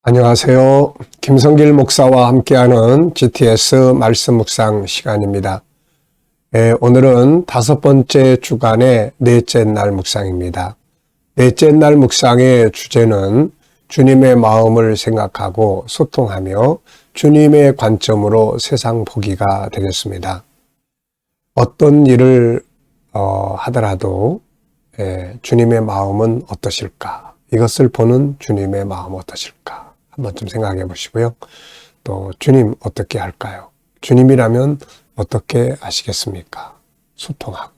안녕하세요. 김성길 목사와 함께하는 GTS 말씀 묵상 시간입니다. 오늘은 5번째 주간의 넷째 날 묵상입니다. 넷째 날 묵상의 주제는 주님의 마음을 생각하고 소통하며 주님의 관점으로 세상 보기가 되겠습니다. 어떤 일을 하더라도 주님의 마음은 어떠실까? 이것을 보는 주님의 마음 어떠실까? 한번 좀 생각해 보시고요. 또 주님 어떻게 할까요? 주님이라면 어떻게 하시겠습니까? 소통하고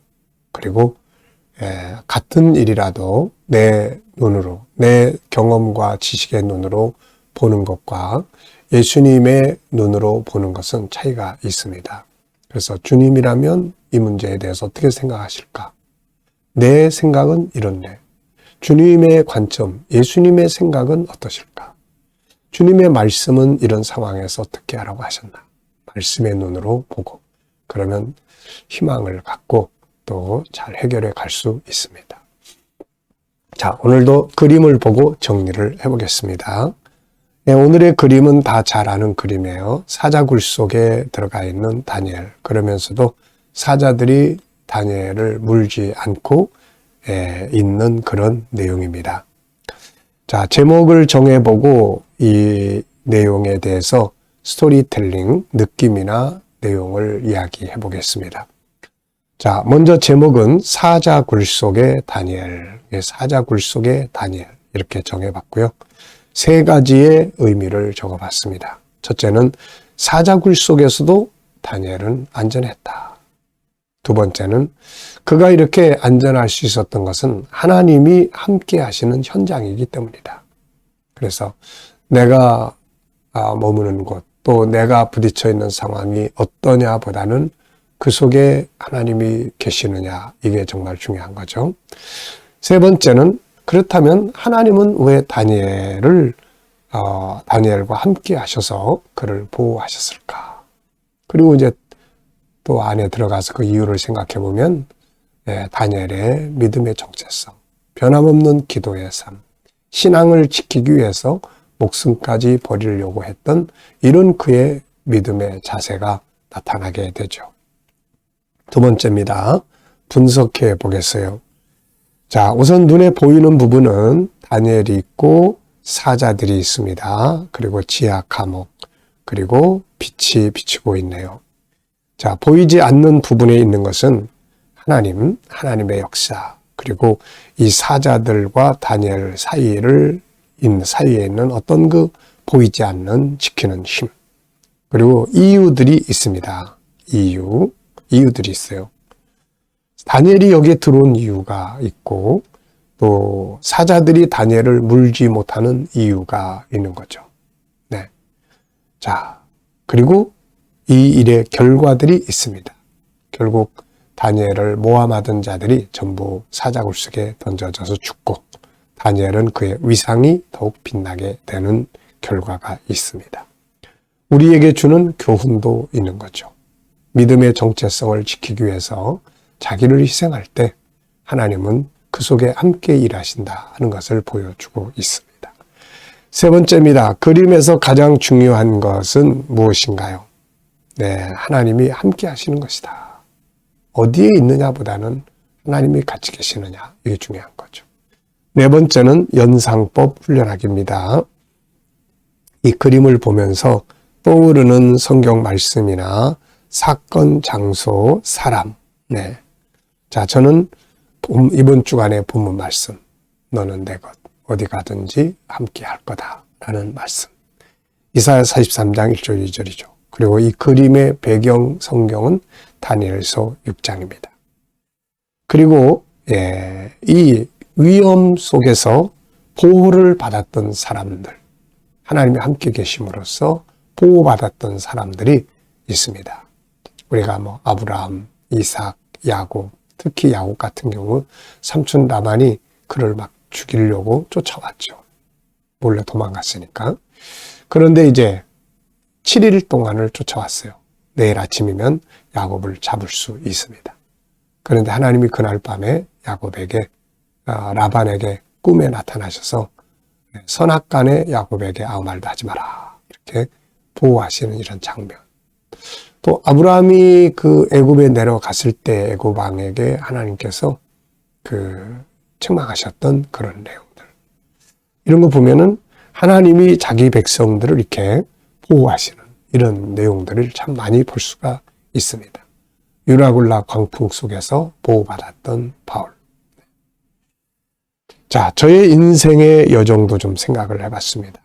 그리고 같은 일이라도 내 눈으로 내 경험과 지식의 눈으로 보는 것과 예수님의 눈으로 보는 것은 차이가 있습니다. 그래서 주님이라면 이 문제에 대해서 어떻게 생각하실까? 내 생각은 이런데 주님의 관점, 예수님의 생각은 어떠실까? 주님의 말씀은 이런 상황에서 어떻게 하라고 하셨나? 말씀의 눈으로 보고 그러면 희망을 갖고 또 잘 해결해 갈 수 있습니다. 자, 오늘도 그림을 보고 정리를 해보겠습니다. 오늘의 그림은 다 잘 아는 그림이에요. 사자굴 속에 들어가 있는 다니엘. 그러면서도 사자들이 다니엘을 물지 않고 있는 그런 내용입니다. 자, 제목을 정해보고 이 내용에 대해서 스토리텔링, 느낌이나 내용을 이야기해 보겠습니다. 자, 먼저 제목은 사자굴 속의 다니엘, 사자굴 속의 다니엘 이렇게 정해봤고요. 3가지의 의미를 적어봤습니다. 첫째는 사자굴 속에서도 다니엘은 안전했다. 두 번째는 그가 이렇게 안전할 수 있었던 것은 하나님이 함께 하시는 현장이기 때문이다. 그래서 내가 머무는 곳, 또 내가 부딪혀 있는 상황이 어떠냐 보다는 그 속에 하나님이 계시느냐, 이게 정말 중요한 거죠. 세 번째는 그렇다면 하나님은 왜 다니엘과 함께 하셔서 그를 보호하셨을까? 그리고 이제 또 안에 들어가서 그 이유를 생각해 보면 다니엘의 믿음의 정체성, 변함없는 기도의 삶, 신앙을 지키기 위해서 목숨까지 버리려고 했던 이런 그의 믿음의 자세가 나타나게 되죠. 두 번째입니다. 분석해 보겠어요. 자, 우선 눈에 보이는 부분은 다니엘이 있고 사자들이 있습니다. 그리고 지하 감옥, 그리고 빛이 비치고 있네요. 자, 보이지 않는 부분에 있는 것은 하나님의 역사, 그리고 이 사자들과 다니엘 사이에 있는 어떤 그 보이지 않는 지키는 힘, 그리고 이유들이 있습니다. 이유들이 있어요. 다니엘이 여기에 들어온 이유가 있고, 또 사자들이 다니엘을 물지 못하는 이유가 있는 거죠. 네. 자, 그리고 이 일의 결과들이 있습니다. 결국 다니엘을 모함하던 자들이 전부 사자굴 속에 던져져서 죽고 다니엘은 그의 위상이 더욱 빛나게 되는 결과가 있습니다. 우리에게 주는 교훈도 있는 거죠. 믿음의 정체성을 지키기 위해서 자기를 희생할 때 하나님은 그 속에 함께 일하신다 하는 것을 보여주고 있습니다. 세 번째입니다. 그림에서 가장 중요한 것은 무엇인가요? 네, 하나님이 함께 하시는 것이다. 어디에 있느냐보다는 하나님이 같이 계시느냐, 이게 중요한 거죠. 네 번째는 연상법 훈련하기입니다. 이 그림을 보면서 떠오르는 성경 말씀이나 사건, 장소, 사람. 네. 자, 저는 이번 주간의 본문 말씀, 너는 내 것, 어디 가든지 함께 할 거다 라는 말씀. 이사야 43장 1절 2절이죠. 그리고 이 그림의 배경 성경은 다니엘서 6장입니다. 그리고 이 위험 속에서 보호를 받았던 사람들, 하나님이 함께 계심으로써 보호받았던 사람들이 있습니다. 우리가 아브라함, 이삭, 야곱, 특히 야곱 같은 경우 삼촌 라반이 그를 막 죽이려고 쫓아왔죠. 몰래 도망갔으니까. 그런데 이제 7일 동안을 쫓아왔어요. 내일 아침이면 야곱을 잡을 수 있습니다. 그런데 하나님이 그날 밤에 야곱에게 라반에게 꿈에 나타나셔서 선악간에 야곱에게 아무 말도 하지 마라. 이렇게 보호하시는 이런 장면. 또 아브라함이 그 애굽에 내려갔을 때 애굽 왕에게 하나님께서 책망하셨던 그런 내용들. 이런 거 보면은 하나님이 자기 백성들을 이렇게 보호하시는 이런 내용들을 참 많이 볼 수가 있습니다. 유라굴라 광풍 속에서 보호받았던 바울. 자, 저의 인생의 여정도 좀 생각을 해봤습니다.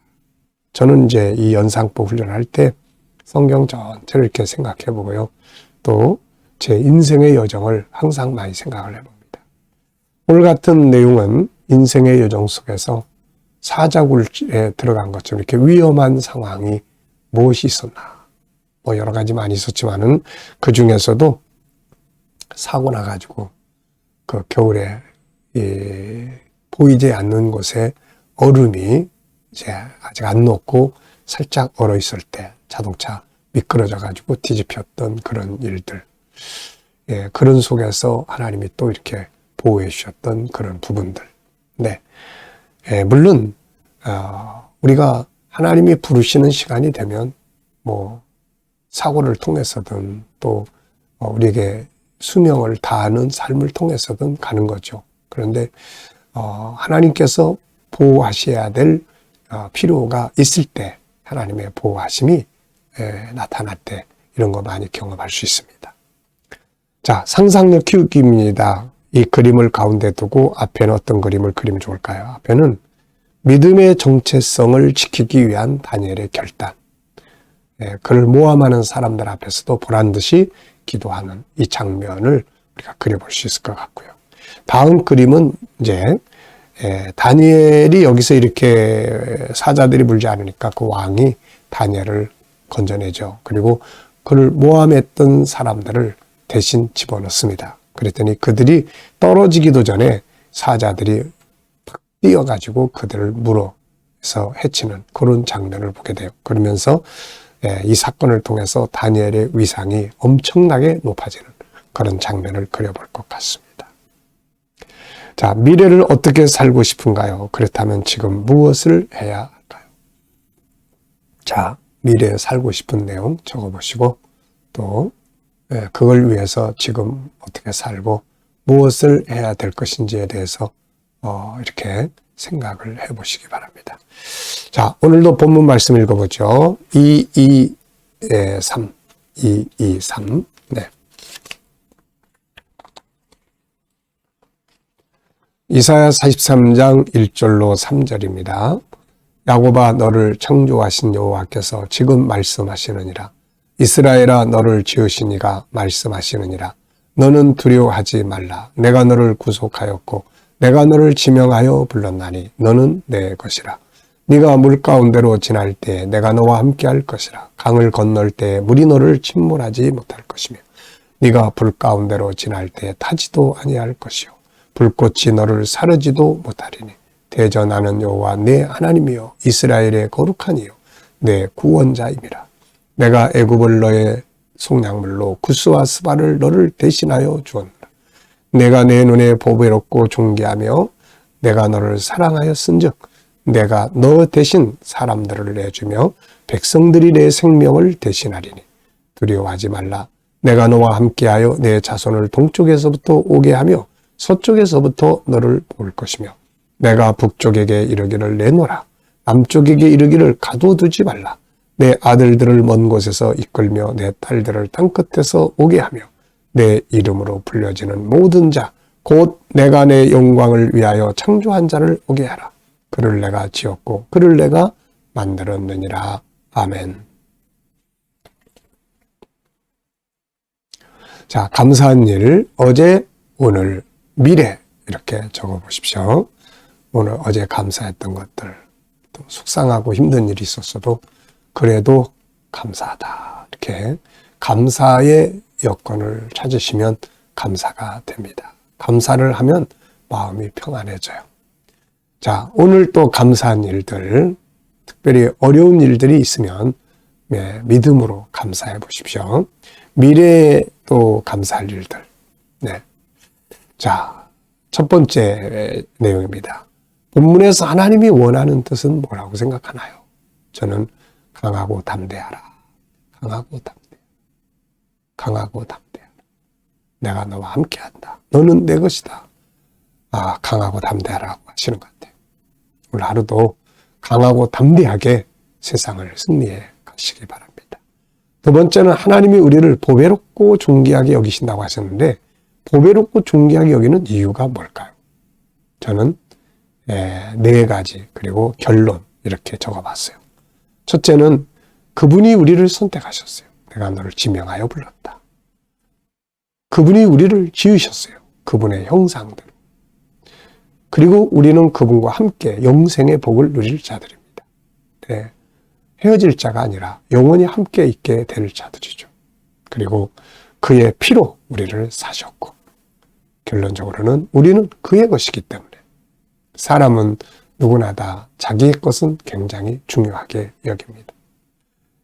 저는 이제 이 연상법 훈련할 때 성경 전체를 이렇게 생각해 보고요. 또 제 인생의 여정을 항상 많이 생각을 해봅니다. 오늘 같은 내용은 인생의 여정 속에서 사자굴에 들어간 것처럼 이렇게 위험한 상황이 무엇이 있었나. 뭐 여러 가지 많이 있었지만은 그 중에서도 사고 나가지고 그 겨울에 보이지 않는 곳에 얼음이 이제 아직 안 녹고 살짝 얼어 있을 때 자동차 미끄러져 가지고 뒤집혔던 그런 일들. 그런 속에서 하나님이 또 이렇게 보호해 주셨던 그런 부분들. 네. 물론 우리가 하나님이 부르시는 시간이 되면 뭐 사고를 통해서든 또 우리에게 수명을 다하는 삶을 통해서든 가는 거죠. 그런데 하나님께서 보호하셔야 될 필요가 있을 때 하나님의 보호하심이 나타날 때 이런 거 많이 경험할 수 있습니다. 자, 상상력 키우기입니다. 이 그림을 가운데 두고 앞에는 어떤 그림을 그리면 좋을까요? 앞에는 믿음의 정체성을 지키기 위한 다니엘의 결단. 그를 모함하는 사람들 앞에서도 보란듯이 기도하는 이 장면을 우리가 그려볼 수 있을 것 같고요. 다음 그림은 이제 다니엘이 여기서 이렇게 사자들이 물지 않으니까 그 왕이 다니엘을 건져내죠. 그리고 그를 모함했던 사람들을 대신 집어넣습니다. 그랬더니 그들이 떨어지기도 전에 사자들이 팍 뛰어가지고 그들을 물어서 해치는 그런 장면을 보게 돼요. 그러면서 이 사건을 통해서 다니엘의 위상이 엄청나게 높아지는 그런 장면을 그려볼 것 같습니다. 자, 미래를 어떻게 살고 싶은가요? 그렇다면 지금 무엇을 해야 할까요? 자, 미래에 살고 싶은 내용 적어보시고 또 그걸 위해서 지금 어떻게 살고 무엇을 해야 될 것인지에 대해서 이렇게 생각을 해보시기 바랍니다. 자, 오늘도 본문 말씀 읽어보죠. 223. 네. 이사야 43장 1절로 3절입니다. 야곱아 너를 창조하신 여호와께서 지금 말씀하시느니라. 이스라엘아 너를 지으신 이가 말씀하시느니라. 너는 두려워하지 말라. 내가 너를 구속하였고 내가 너를 지명하여 불렀나니 너는 내 것이라. 네가 물 가운데로 지날 때 내가 너와 함께 할 것이라. 강을 건널 때 물이 너를 침몰하지 못할 것이며 네가 불 가운데로 지날 때 타지도 아니할 것이요 불꽃이 너를 사르지도 못하리니 대전하는 여호와 내 하나님이요 이스라엘의 거룩한 이요 내 구원자임이라. 내가 애굽을 너의 속량물로 구스와 스바를 너를 대신하여 주었노라. 내가 내 눈에 보배롭고 존귀하며 내가 너를 사랑하였은즉 내가 너 대신 사람들을 내주며 백성들이 내 생명을 대신하리니 두려워하지 말라. 내가 너와 함께하여 내 자손을 동쪽에서부터 오게 하며 서쪽에서부터 너를 볼 것이며 내가 북쪽에게 이르기를 내놓으라. 남쪽에게 이르기를 가둬두지 말라. 내 아들들을 먼 곳에서 이끌며 내 딸들을 땅끝에서 오게 하며 내 이름으로 불려지는 모든 자 곧 내가 내 영광을 위하여 창조한 자를 오게 하라. 그를 내가 지었고 그를 내가 만들었느니라. 아멘. 자, 감사한 일, 어제, 오늘, 미래 이렇게 적어보십시오. 오늘 어제 감사했던 것들, 또 속상하고 힘든 일이 있었어도 그래도 감사하다. 이렇게 감사의 여건을 찾으시면 감사가 됩니다. 감사를 하면 마음이 평안해져요. 자, 오늘 또 감사한 일들, 특별히 어려운 일들이 있으면 믿음으로 감사해 보십시오. 미래에 또 감사할 일들. 네. 자, 첫 번째 내용입니다. 본문에서 하나님이 원하는 뜻은 뭐라고 생각하나요? 저는 강하고 담대하라. 강하고 담대하라. 강하고 담대하라. 내가 너와 함께한다. 너는 내 것이다. 강하고 담대하라고 하시는 것 같아요. 오늘 하루도 강하고 담대하게 세상을 승리해 가시기 바랍니다. 두 번째는 하나님이 우리를 보배롭고 존귀하게 여기신다고 하셨는데 보배롭고 존귀하게 여기는 이유가 뭘까요? 저는 4가지 그리고 결론 이렇게 적어봤어요. 첫째는 그분이 우리를 선택하셨어요. 내가 너를 지명하여 불렀다. 그분이 우리를 지으셨어요. 그분의 형상대로. 그리고 우리는 그분과 함께 영생의 복을 누릴 자들입니다. 네. 헤어질 자가 아니라 영원히 함께 있게 될 자들이죠. 그리고 그의 피로 우리를 사셨고 결론적으로는 우리는 그의 것이기 때문에 사람은 누구나 다 자기의 것은 굉장히 중요하게 여깁니다.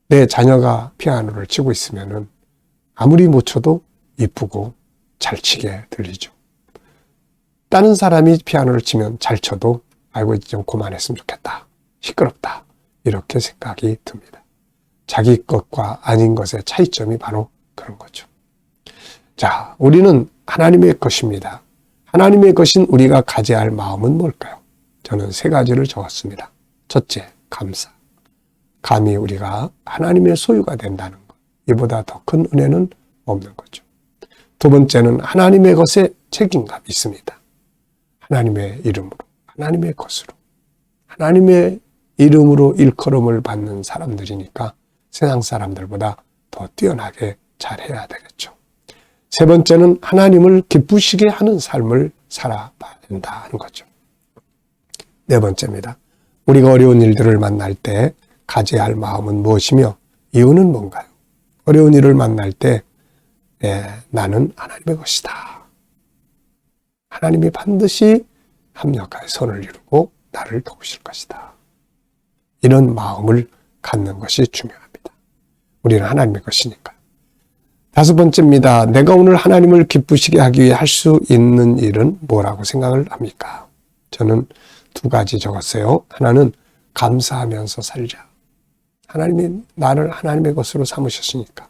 내 자녀가 피아노를 치고 있으면 아무리 못 쳐도 이쁘고 잘 치게 들리죠. 다른 사람이 피아노를 치면 잘 쳐도 아이고 좀 그만했으면 좋겠다. 시끄럽다. 이렇게 생각이 듭니다. 자기 것과 아닌 것의 차이점이 바로 그런 거죠. 자, 우리는 하나님의 것입니다. 하나님의 것인 우리가 가져야 할 마음은 뭘까요? 저는 3가지를 적었습니다. 첫째, 감사. 감히 우리가 하나님의 소유가 된다는 것. 이보다 더 큰 은혜는 없는 거죠. 두 번째는 하나님의 것에 책임감이 있습니다. 하나님의 이름으로, 하나님의 것으로, 하나님의 이름으로 일컬음을 받는 사람들이니까 세상 사람들보다 더 뛰어나게 잘해야 되겠죠. 세 번째는 하나님을 기쁘시게 하는 삶을 살아봐야 된다는 거죠. 네 번째입니다. 우리가 어려운 일들을 만날 때 가져야 할 마음은 무엇이며 이유는 뭔가요? 어려운 일을 만날 때 나는 하나님의 것이다. 하나님이 반드시 합력하여 선을 이루고 나를 도우실 것이다. 이런 마음을 갖는 것이 중요합니다. 우리는 하나님의 것이니까요. 5번째입니다. 내가 오늘 하나님을 기쁘시게 하기 위해 할 수 있는 일은 뭐라고 생각을 합니까? 저는 2가지 적었어요. 하나는 감사하면서 살자. 하나님이 나를 하나님의 것으로 삼으셨으니까.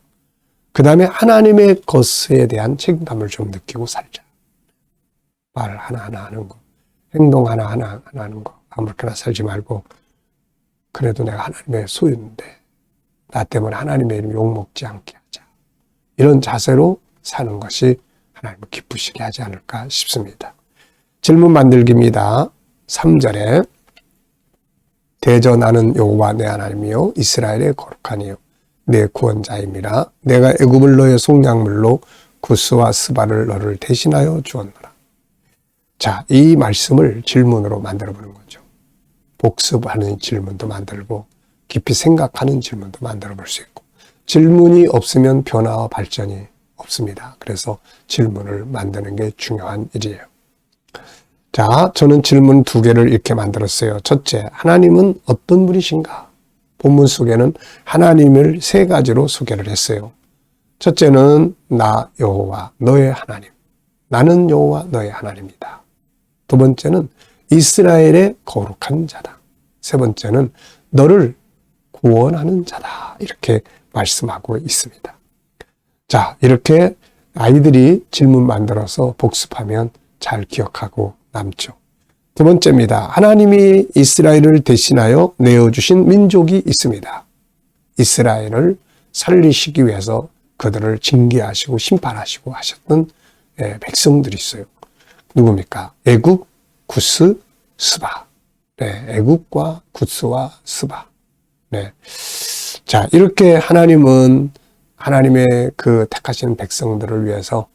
그 다음에 하나님의 것에 대한 책임감을 좀 느끼고 살자. 말 하나하나 하는 거, 행동 하나하나 하는 거, 아무렇게나 살지 말고 그래도 내가 하나님의 소유인데 나 때문에 하나님의 이름 욕먹지 않게 하자. 이런 자세로 사는 것이 하나님을 기쁘시게 하지 않을까 싶습니다. 질문 만들기입니다. 3절에 대저 나는 여호와 내 하나님이요 이스라엘의 거룩하니요 내 구원자임이라 내가 애굽을 너의 속량물로 구스와 스바를 너를 대신하여 주었노라. 자, 이 말씀을 질문으로 만들어 보는 거죠. 복습하는 질문도 만들고 깊이 생각하는 질문도 만들어 볼 수 있고 질문이 없으면 변화와 발전이 없습니다. 그래서 질문을 만드는 게 중요한 일이에요. 자, 저는 질문 2개를 이렇게 만들었어요. 첫째, 하나님은 어떤 분이신가? 본문 속에는 하나님을 3가지로 소개를 했어요. 첫째는 나 여호와 너의 하나님. 나는 여호와 너의 하나님이다. 두 번째는 이스라엘의 거룩한 자다. 세 번째는 너를 구원하는 자다. 이렇게 말씀하고 있습니다. 자, 이렇게 아이들이 질문 만들어서 복습하면 잘 기억하고 남죠. 두 번째입니다. 하나님이 이스라엘을 대신하여 내어주신 민족이 있습니다. 이스라엘을 살리시기 위해서 그들을 징계하시고 심판하시고 하셨던 백성들이 있어요. 누굽니까? 애굽, 구스, 스바. 네, 애굽과 구스와 스바. 네. 자, 이렇게 하나님은 하나님의 그 택하신 백성들을 위해서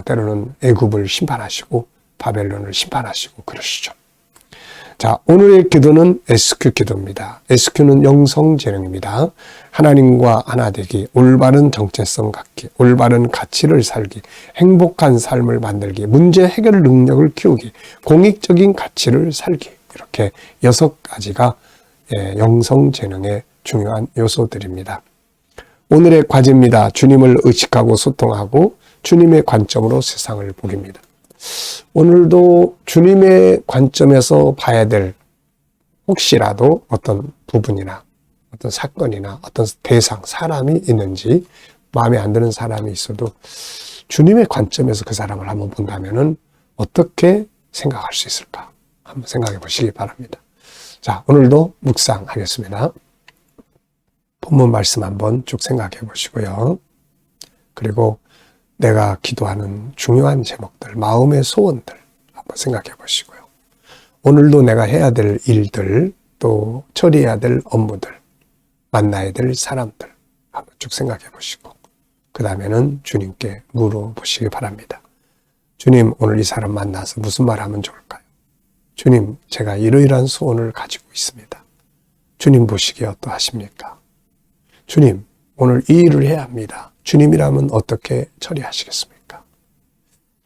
때로는 애굽을 심판하시고 바벨론을 심판하시고 그러시죠. 자, 오늘의 기도는 SQ 기도입니다. SQ는 영성재능입니다. 하나님과 하나 되기, 올바른 정체성 갖기, 올바른 가치를 살기, 행복한 삶을 만들기, 문제 해결 능력을 키우기, 공익적인 가치를 살기. 이렇게 6가지가 영성재능의 중요한 요소들입니다. 오늘의 과제입니다. 주님을 의식하고 소통하고 주님의 관점으로 세상을 보기입니다. 오늘도 주님의 관점에서 봐야 될 혹시라도 어떤 부분이나 어떤 사건이나 어떤 대상, 사람이 있는지 마음에 안 드는 사람이 있어도 주님의 관점에서 그 사람을 한번 본다면은 어떻게 생각할 수 있을까? 한번 생각해 보시기 바랍니다. 자, 오늘도 묵상하겠습니다. 본문 말씀 한번 쭉 생각해 보시고요. 그리고 내가 기도하는 중요한 제목들, 마음의 소원들 한번 생각해 보시고요. 오늘도 내가 해야 될 일들, 또 처리해야 될 업무들, 만나야 될 사람들 한번 쭉 생각해 보시고 그 다음에는 주님께 물어보시기 바랍니다. 주님, 오늘 이 사람 만나서 무슨 말 하면 좋을까요? 주님, 제가 이러이러한 소원을 가지고 있습니다. 주님 보시기에 어떠하십니까? 주님, 오늘 이 일을 해야 합니다. 주님이라면 어떻게 처리하시겠습니까?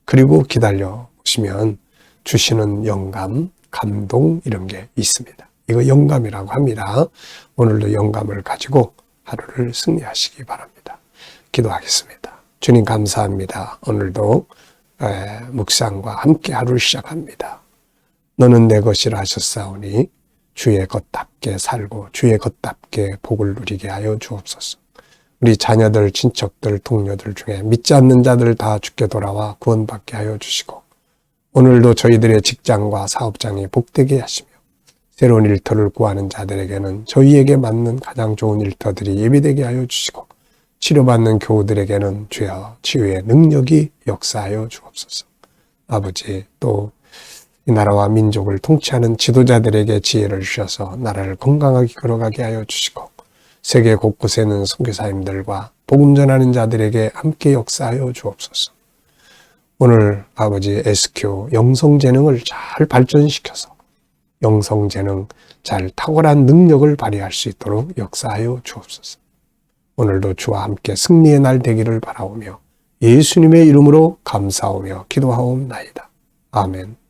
그리고 기다려 보시면 주시는 영감, 감동 이런 게 있습니다. 이거 영감이라고 합니다. 오늘도 영감을 가지고 하루를 승리하시기 바랍니다. 기도하겠습니다. 주님 감사합니다. 오늘도 묵상과 함께 하루를 시작합니다. 너는 내 것이라 하셨사오니 주의 것답게 살고 주의 것답게 복을 누리게 하여 주옵소서. 우리 자녀들, 친척들, 동료들 중에 믿지 않는 자들 다 주께 돌아와 구원받게 하여 주시고 오늘도 저희들의 직장과 사업장이 복되게 하시며 새로운 일터를 구하는 자들에게는 저희에게 맞는 가장 좋은 일터들이 예비되게 하여 주시고 치료받는 교우들에게는 주여 치유의 능력이 역사하여 주옵소서. 아버지, 또 이 나라와 민족을 통치하는 지도자들에게 지혜를 주셔서 나라를 건강하게 걸어가게 하여 주시고 세계 곳곳에 있는 선교사님들과 복음 전하는 자들에게 함께 역사하여 주옵소서. 오늘 아버지 SQ 영성재능을 잘 발전시켜서 영성재능 잘 탁월한 능력을 발휘할 수 있도록 역사하여 주옵소서. 오늘도 주와 함께 승리의 날 되기를 바라오며 예수님의 이름으로 감사하며 기도하옵나이다. 아멘.